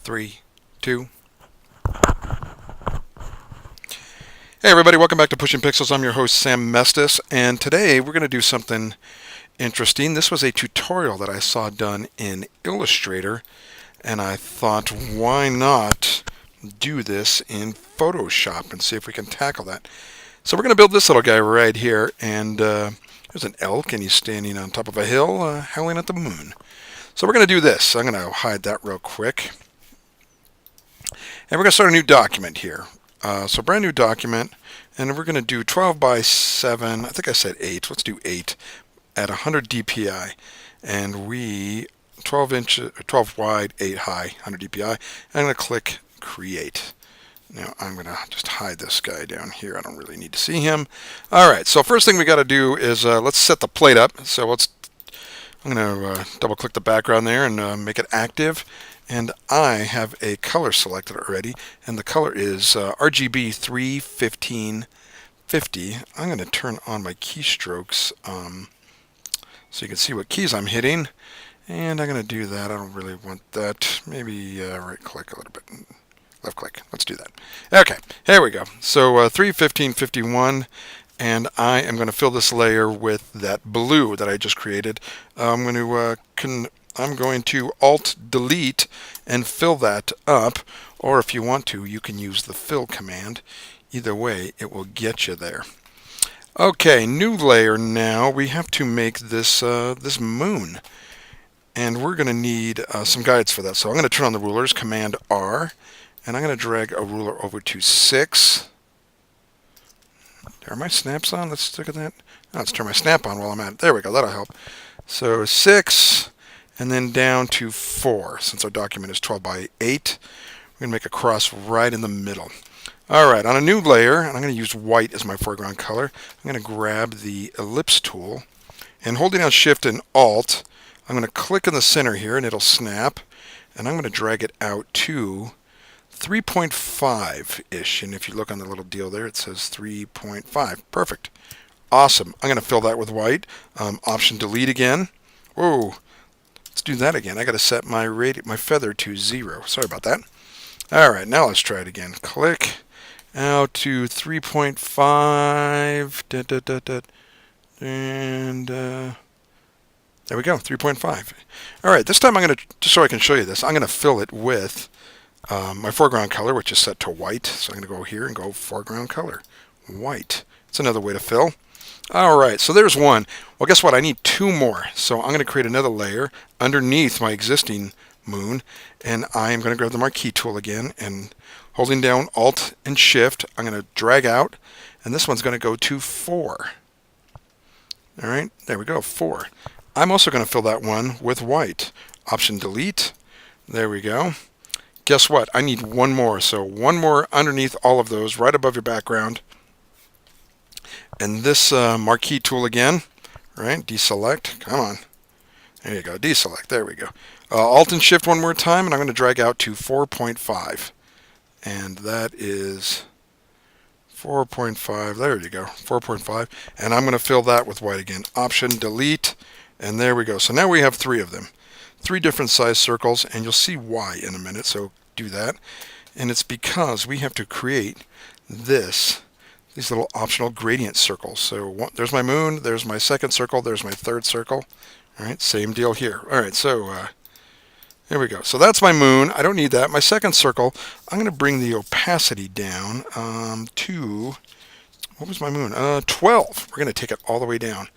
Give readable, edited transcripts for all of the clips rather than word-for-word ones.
3, 2. Hey everybody, welcome back to Pushing Pixels. I'm your host Sam Mestis, and today we're going to do something interesting. This was a tutorial that I saw done in Illustrator, and I thought, why not do this in Photoshop and see if we can tackle that. So we're going to build this little guy right here, and there's an elk, and he's standing on top of a hill howling at the moon. So we're going to do this. I'm going to hide that real quick. And we're going to start a new document here. So brand new document, and we're going to do 12 by 7, I think I said 8, let's do 8, at 100 dpi. And 12 wide, 8 high, 100 dpi. And I'm going to click Create. Now I'm going to just hide this guy down here. I don't really need to see him. Alright, so first thing we got to do is let's set the plate up. So I'm going to double click the background there and make it active. And I have a color selected already, and the color is RGB 31550. I'm going to turn on my keystrokes so you can see what keys I'm hitting, and I'm going to do that. I don't really want that. Maybe right click a little bit, left click. Let's do that. Okay, here we go. So 31551, and I am going to fill this layer with that blue that I just created. I'm going to Alt-Delete and fill that up, or if you want to, you can use the fill command. Either way, it will get you there. Okay, new layer now. We have to make this this moon, and we're going to need some guides for that. So I'm going to turn on the rulers, Command R, and I'm going to drag a ruler over to 6. Are my snaps on? Let's look at that. Oh, let's turn my snap on while I'm at it. There we go. That'll help. So 6. And then down to 4. Since our document is 12 by 8, we're going to make a cross right in the middle. Alright, on a new layer, and I'm going to use white as my foreground color, I'm going to grab the ellipse tool, and holding down Shift and Alt, I'm going to click in the center here, and it'll snap, and I'm going to drag it out to 3.5-ish, and if you look on the little deal there, it says 3.5. Perfect. Awesome. I'm going to fill that with white. Option Delete again. Whoa. Let's do that again. I got to set my feather to 0. Sorry about that. All right, now let's try it again. Click out to 3.5, and there we go, 3.5. All right, this time I'm going to, just so I can show you this, I'm going to fill it with my foreground color, which is set to white. So I'm going to go here and go foreground color, white. It's another way to fill. Alright, so there's one. Well, guess what? I need 2 more. So I'm going to create another layer underneath my existing moon, and I am going to grab the marquee tool again, and holding down Alt and Shift, I'm going to drag out, and this one's going to go to 4. Alright, there we go, 4. I'm also going to fill that one with white. Option Delete. There we go. Guess what? I need 1 more. So 1 more underneath all of those, right above your background. And this marquee tool again, right? Deselect. Come on. There you go. Deselect. There we go. Alt and Shift 1 more time, and I'm going to drag out to 4.5. And that is 4.5. There you go. 4.5. And I'm going to fill that with white again. Option Delete. And there we go. So now we have 3 of them. 3 different size circles, and you'll see why in a minute. So do that. And it's because we have to create these little optional gradient circles. So there's my moon, there's my second circle, there's my third circle. Alright, same deal here. Alright, so there we go. So that's my moon. I don't need that. My second circle, I'm going to bring the opacity down to, what was my moon? 12. We're going to take it all the way down.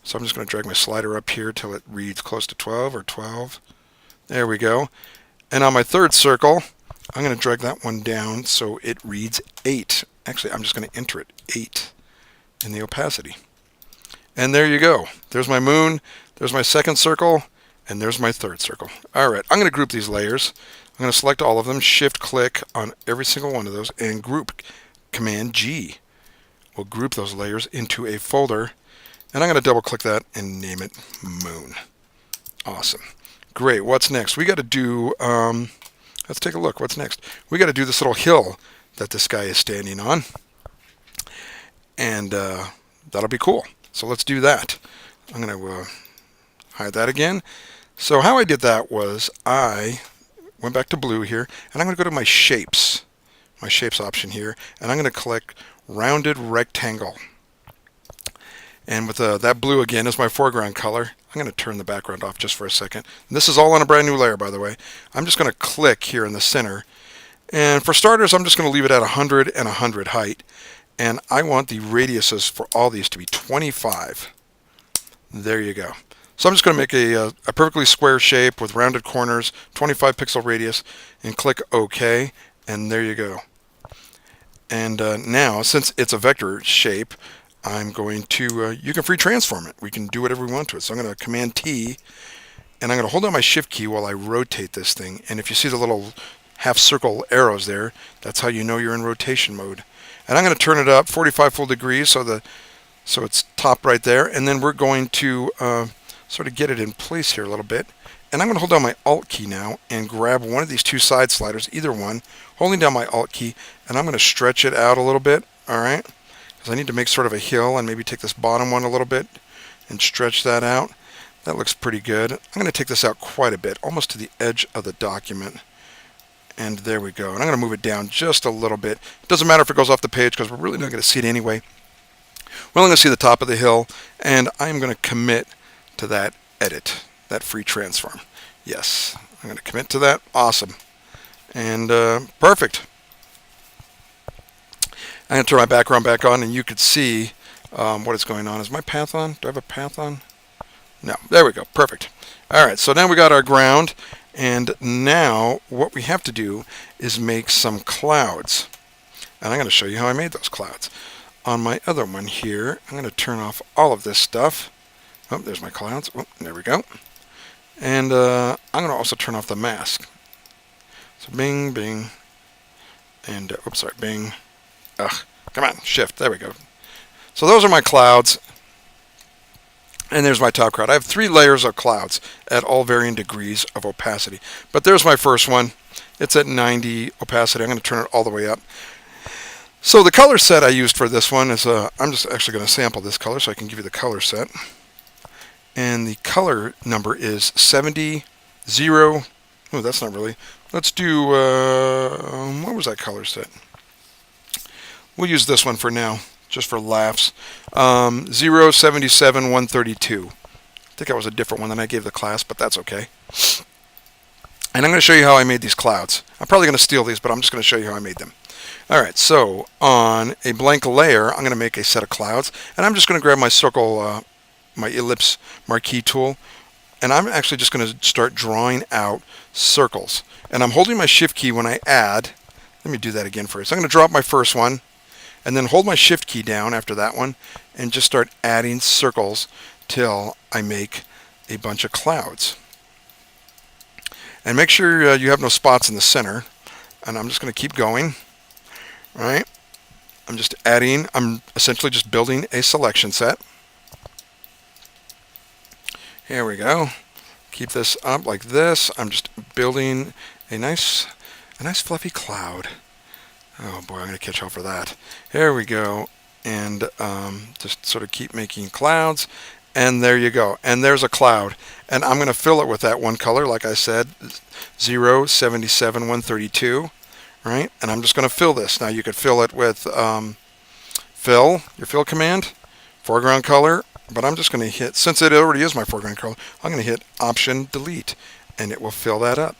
So I'm just going to drag my slider up here till it reads close to 12 or 12. There we go. And on my third circle, I'm going to drag that one down so it reads 8. Actually, I'm just going to enter it, 8, in the opacity. And there you go. There's my moon, there's my second circle, and there's my third circle. Alright, I'm going to group these layers. I'm going to select all of them, Shift-click on every single one of those, and group. Command G will group those layers into a folder, and I'm going to double-click that and name it Moon. Awesome. Great. What's next? We got to do, let's take a look. What's next? We got to do this little hill that this guy is standing on, and that'll be cool. So let's do that. I'm going to hide that again. So how I did that was I went back to blue here, and I'm going to go to my shapes option here, and I'm going to click rounded rectangle. And with that blue again as my foreground color, I'm going to turn the background off just for a second. And this is all on a brand new layer, by the way. I'm just going to click here in the center. And for starters, I'm just going to leave it at 100 and 100 height. And I want the radiuses for all these to be 25. There you go. So I'm just going to make a perfectly square shape with rounded corners, 25 pixel radius, and click OK. And there you go. And now, since it's a vector shape, I'm going to, you can free transform it. We can do whatever we want to it. So I'm going to Command T, and I'm going to hold down my Shift key while I rotate this thing. And if you see the little half circle arrows there, that's how you know you're in rotation mode. And I'm going to turn it up 45 full degrees so it's top right there. And then we're going to sort of get it in place here a little bit. And I'm going to hold down my Alt key now and grab one of these two side sliders, either one, holding down my Alt key, and I'm going to stretch it out a little bit, all right? Because I need to make sort of a hill and maybe take this bottom one a little bit and stretch that out. That looks pretty good. I'm going to take this out quite a bit, almost to the edge of the document. And there we go. And I'm going to move it down just a little bit. It doesn't matter if it goes off the page because we're really not going to see it anyway. We're only going to see the top of the hill, and I'm going to commit to that edit, that free transform. Yes, I'm going to commit to that. Awesome. And perfect. I'm going to turn my background back on, and you could see what is going on. Is my path on? Do I have a path on? No. There we go. Perfect. All right, so now we got our ground, and now what we have to do is make some clouds. And I'm going to show you how I made those clouds. On my other one here, I'm going to turn off all of this stuff. Oh, there's my clouds. Oh, there we go. And I'm going to also turn off the mask. So bing, bing, and oops, sorry, bing. Ugh, come on, shift. There we go. So those are my clouds. And there's my top cloud. I have 3 layers of clouds at all varying degrees of opacity. But there's my first one. It's at 90 opacity. I'm going to turn it all the way up. So the color set I used for this one is, I'm just actually going to sample this color so I can give you the color set. And the color number is 70, 0. Oh, that's not really. Let's do, what was that color set? We'll use this one for now, just for laughs. 0, 77, 132. I think that was a different one than I gave the class, but that's okay. And I'm going to show you how I made these clouds. I'm probably going to steal these, but I'm just going to show you how I made them. All right, so on a blank layer, I'm going to make a set of clouds, and I'm just going to grab my circle, my ellipse marquee tool, and I'm actually just going to start drawing out circles. And I'm holding my Shift key when I add. Let me do that again first. I'm going to drop my first one, and then hold my Shift key down after that one, and just start adding circles till I make a bunch of clouds. And make sure you have no spots in the center. And I'm just going to keep going. All right. I'm just adding, I'm essentially just building a selection set. Here we go. Keep this up like this. I'm just building a nice fluffy cloud. Oh boy, I'm going to catch hell for that. Here we go. And just sort of keep making clouds. And there you go. And there's a cloud. And I'm going to fill it with that one color, like I said, 0, 77, 132. Right? And I'm just going to fill this. Now you could fill it with fill, your fill command, foreground color. But I'm just going to hit, since it already is my foreground color, I'm going to hit Option Delete. And it will fill that up.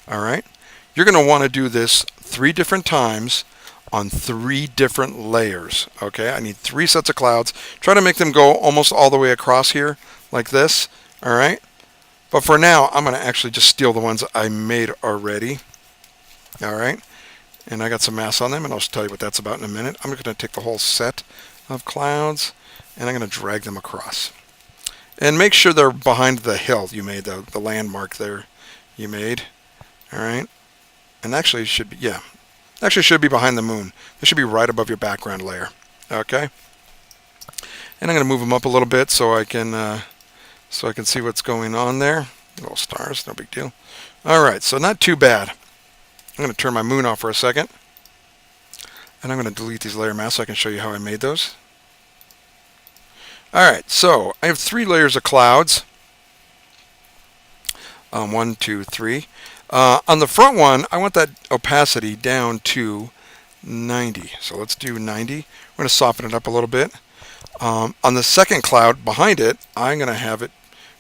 All right? You're going to want to do this 3 different times on 3 different layers. Okay, I need 3 sets of clouds. Try to make them go almost all the way across here like this. All right, but for now I'm going to actually just steal the ones I made already. All right, and I got some mass on them, and I'll tell you what that's about in a minute. I'm going to take the whole set of clouds and I'm going to drag them across, and make sure they're behind the hill you made, the landmark there you made. All right, and actually it should be, yeah, actually should be behind the moon. They should be right above your background layer. Okay, and I'm going to move them up a little bit so I can see what's going on there. Little stars, no big deal. All right, so not too bad. I'm going to turn my moon off for a second, and I'm going to delete these layer masks so I can show you how I made those. All right, so I have 3 layers of clouds. 1, 2, 3. On the front one, I want that opacity down to 90. So let's do 90. We're going to soften it up a little bit. On the second cloud behind it, I'm going to have it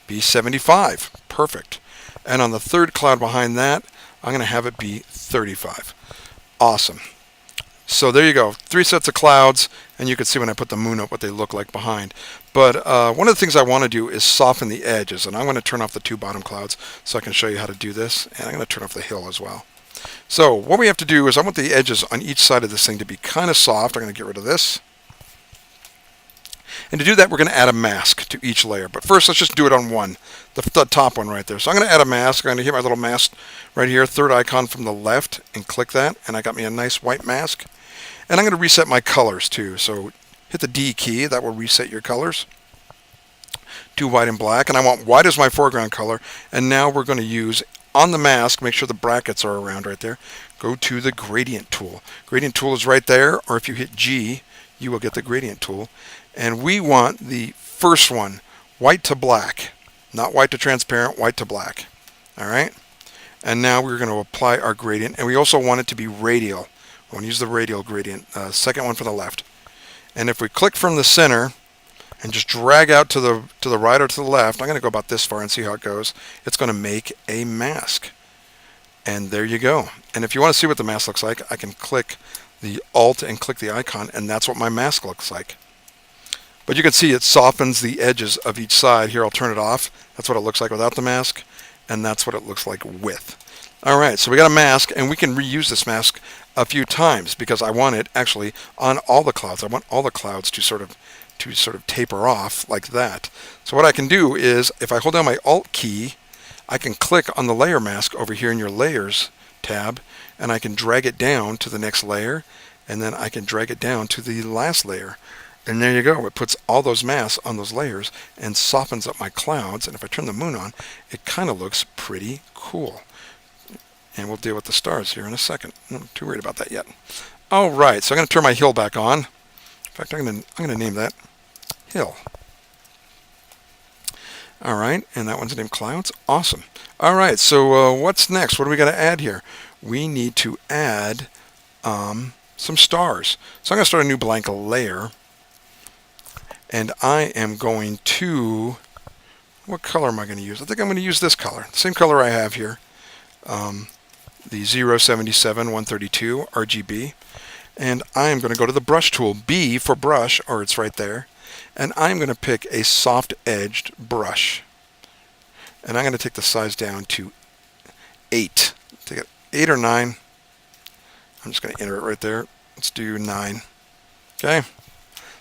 be 75. Perfect. And on the third cloud behind that, I'm going to have it be 35. Awesome. So there you go. 3 sets of clouds, and you can see when I put the moon up what they look like behind. But one of the things I want to do is soften the edges, and I'm going to turn off the 2 bottom clouds so I can show you how to do this. And I'm going to turn off the hill as well. So what we have to do is I want the edges on each side of this thing to be kind of soft. I'm going to get rid of this. And to do that, we're going to add a mask to each layer. But first, let's just do it on one, the top one right there. So I'm going to add a mask. I'm going to hit my little mask right here, third icon from the left, and click that. And I got me a nice white mask. And I'm going to reset my colors too. So hit the D key. That will reset your colors to white and black. And I want white as my foreground color. And now we're going to use, on the mask, make sure the brackets are around right there. Go to the gradient tool. Gradient tool is right there. Or if you hit G, you will get the gradient tool. And we want the first one, white to black. Not white to transparent, white to black. All right? And now we're going to apply our gradient. And we also want it to be radial. I want to use the radial gradient, second one from the left. And if we click from the center and just drag out to the right or to the left, I'm going to go about this far and see how it goes. It's going to make a mask. And there you go. And if you want to see what the mask looks like, I can click the Alt and click the icon, and that's what my mask looks like. But you can see it softens the edges of each side. Here, I'll turn it off. That's what it looks like without the mask, and that's what it looks like with. All right, so we got a mask, and we can reuse this mask a few times because I want it actually on all the clouds. I want all the clouds to sort of taper off like that. So what I can do is, if I hold down my Alt key, I can click on the layer mask over here in your Layers tab, and I can drag it down to the next layer, and then I can drag it down to the last layer. And there you go. It puts all those masks on those layers and softens up my clouds. And if I turn the moon on, it kind of looks pretty cool. And we'll deal with the stars here in a second. I'm not too worried about that yet. All right, so I'm going to turn my hill back on. In fact, I'm going to name that hill. All right, and that one's named Clouds. Awesome. All right, so what's next? What do we got to add here? We need to add some stars. So I'm going to start a new blank layer. And I am going to, what color am I going to use? I think I'm going to use this color, the same color I have here, the 077 132 RGB. And I'm going to go to the brush tool, B for brush, or it's right there. And I'm going to pick a soft-edged brush. And I'm going to take the size down to 8. Take it 8 or 9. I'm just going to enter it right there. Let's do 9. Okay.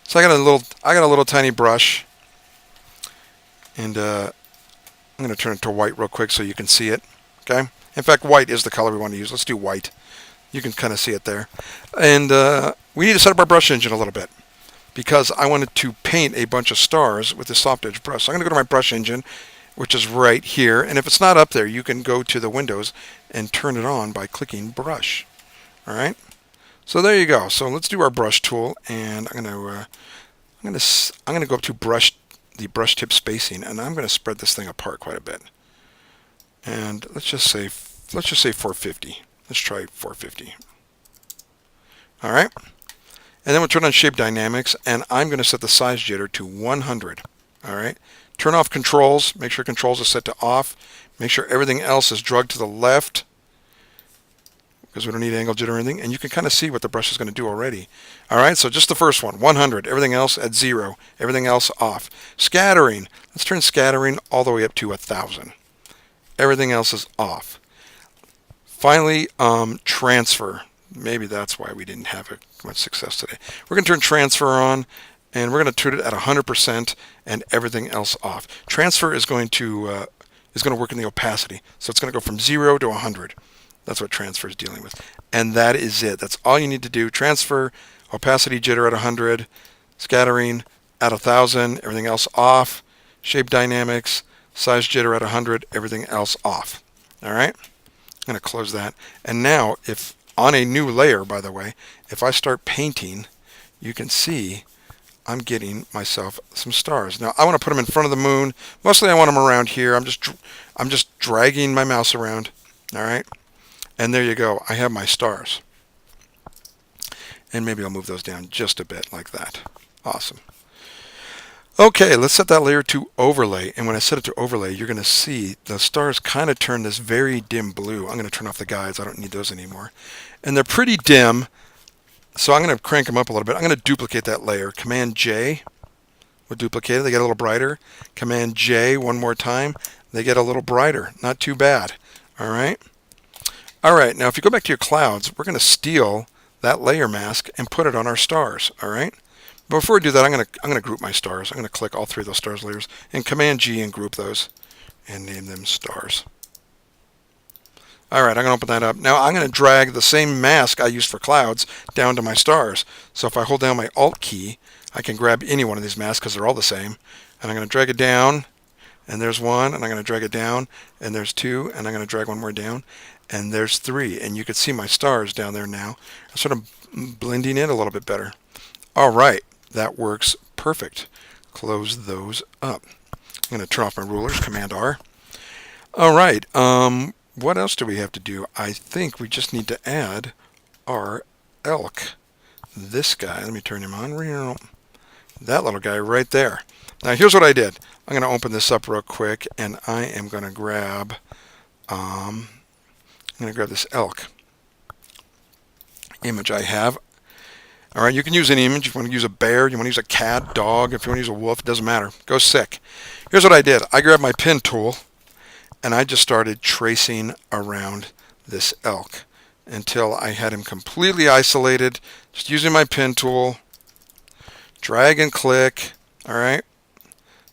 So I got a little tiny brush, and I'm going to turn it to white real quick so you can see it. Okay. In fact, white is the color we want to use. Let's do white. You can kind of see it there. And we need to set up our brush engine a little bit because I wanted to paint a bunch of stars with this soft edge brush. So I'm going to go to my brush engine, which is right here. And if it's not up there, you can go to the Windows and turn it on by clicking brush. All right. So there you go. So let's do our brush tool, and I'm going to go up to the brush tip spacing, and I'm going to spread this thing apart quite a bit. And let's just say 450. Let's try 450. All right. And then we'll turn on shape dynamics, and I'm going to set the size jitter to 100. All right. Turn off controls. Make sure controls are set to off. Make sure everything else is drugged to the left, because we don't need angle jitter or anything, and you can kind of see what the brush is going to do already. All right, so just the first one, 100. Everything else at 0. Everything else off. Scattering. Let's turn scattering all the way up to 1,000. Everything else is off. Finally, transfer. Maybe that's why we didn't have much success today. We're going to turn transfer on, and we're going to turn it at 100% and everything else off. Transfer is going to work in the opacity, so it's going to go from 0 to 100. That's what transfer is dealing with. And that is it. That's all you need to do. Transfer, opacity jitter at 100, scattering at 1,000, everything else off, shape dynamics, size jitter at 100, everything else off. All right? I'm going to close that. And now, if on a new layer, by the way, if I start painting, you can see I'm getting myself some stars. Now, I want to put them in front of the moon. Mostly I want them around here. I'm just dragging my mouse around. All right. And there you go. I have my stars. And maybe I'll move those down just a bit like that. Awesome. Okay, let's set that layer to overlay. And when I set it to overlay, you're going to see the stars kind of turn this very dim blue. I'm going to turn off the guides. I don't need those anymore. And they're pretty dim, so I'm going to crank them up a little bit. I'm going to duplicate that layer. Command J will duplicate it. They get a little brighter. Command J one more time. They get a little brighter. Not too bad. All right. All right. Now, if you go back to your clouds, we're going to steal that layer mask and put it on our stars. All right. Before we do that, I'm going to group my stars. I'm going to click all three of those stars layers and Command G and group those and name them stars. All right, I'm going to open that up. Now I'm going to drag the same mask I used for clouds down to my stars. So if I hold down my Alt key, I can grab any one of these masks because they're all the same. And I'm going to drag it down, and there's one, and I'm going to drag it down, and there's two, and I'm going to drag one more down, and there's three. And you can see my stars down there now. I'm sort of blending in a little bit better. All right, that works perfect. Close those up. I'm going to turn off my rulers, Command R. All right, what else do we have to do? I think we just need to add our elk. This guy, let me turn him on. That little guy right there. Now here's what I did. I'm going to open this up real quick, and I am going to grab this elk image I have. All right, you can use any image. If you want to use a bear, you want to use a cat, dog, if you want to use a wolf, it doesn't matter. Go sick. Here's what I did. I grabbed my pen tool, and I just started tracing around this elk until I had him completely isolated, just using my pen tool, drag and click, all right,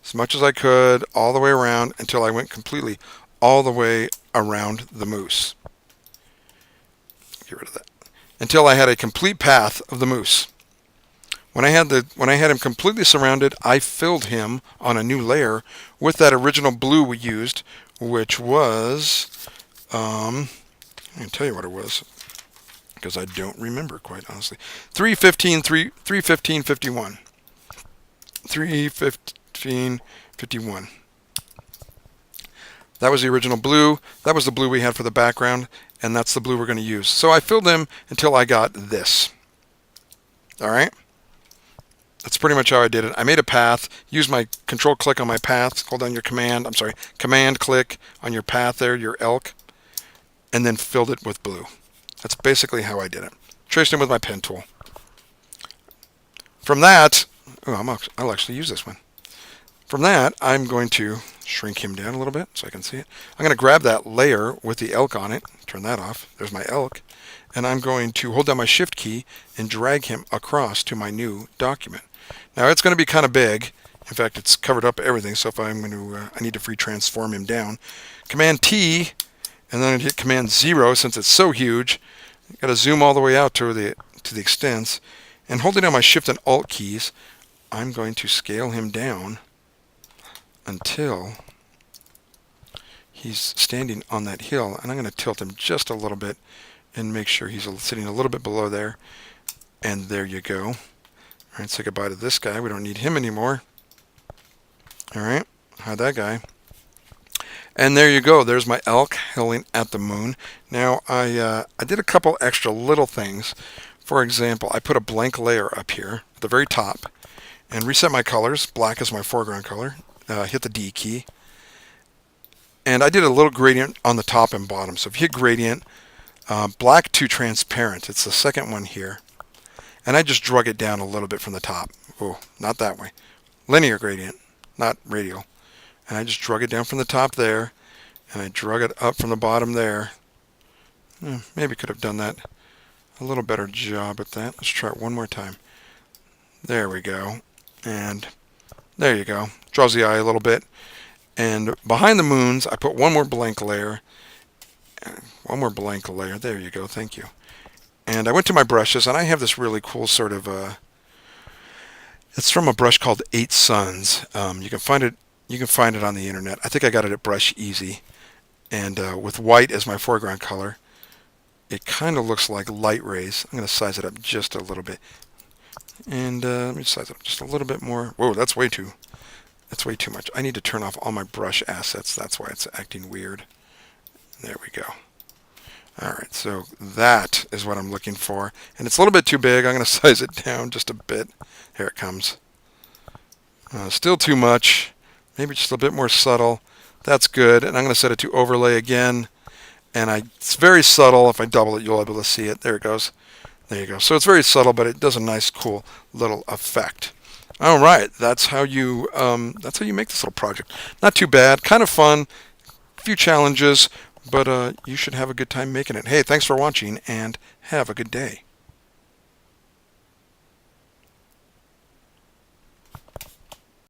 as much as I could, all the way around until I went completely all the way around the moose. Get rid of that. Until I had a complete path of the moose. When I had him completely surrounded, I filled him on a new layer with that original blue we used, which was, I can tell you what it was, because I don't remember, quite honestly. 31551. 31551. That was the original blue. That was the blue we had for the background, and that's the blue we're going to use. So I filled him until I got this. All right? That's pretty much how I did it. I made a path, used my control click on my path, hold down your command click on your path there, your elk, and then filled it with blue. That's basically how I did it. Traced him with my pen tool. From that, I'll actually use this one. From that, I'm going to shrink him down a little bit so I can see it. I'm going to grab that layer with the elk on it, turn that off, there's my elk, and I'm going to hold down my Shift key and drag him across to my new document. Now it's going to be kind of big. In fact, it's covered up everything, so if I'm going to, I need to free transform him down. Command T, and then I hit Command 0 since it's so huge. Got to zoom all the way out to the extents, and holding down my Shift and Alt keys, I'm going to scale him down until he's standing on that hill, and I'm going to tilt him just a little bit and make sure he's sitting a little bit below there. And there you go. All right, say goodbye to this guy. We don't need him anymore. All right, hide that guy. And there you go. There's my elk hailing at the moon. Now, I did a couple extra little things. For example, I put a blank layer up here at the very top and reset my colors. Black is my foreground color. Hit the D key. And I did a little gradient on the top and bottom. So if you hit gradient, black to transparent, it's the second one here. And I just drug it down a little bit from the top. Oh, not that way. Linear gradient, not radial. And I just drug it down from the top there, and I drug it up from the bottom there. Maybe could have done that a little better job at that. Let's try it one more time. There we go. And there you go. Draws the eye a little bit. And behind the moons, I put one more blank layer. One more blank layer. There you go. Thank you. And I went to my brushes, and I have this really cool sort of, it's from a brush called 8 Suns. You can find it on the internet. I think I got it at Brush Easy. And with white as my foreground color, it kind of looks like light rays. I'm going to size it up just a little bit. And let me size it up just a little bit more. Whoa, that's way too much. I need to turn off all my brush assets. That's why it's acting weird. There we go. All right, so that is what I'm looking for. And it's a little bit too big. I'm going to size it down just a bit. Here it comes. Still too much. Maybe just a bit more subtle. That's good. And I'm going to set it to overlay again. And it's very subtle. If I double it, you'll be able to see it. There it goes. There you go. So it's very subtle, but it does a nice, cool little effect. All right, that's how you make this little project. Not too bad. Kind of fun. A few challenges, but you should have a good time making it. Hey, thanks for watching, and have a good day.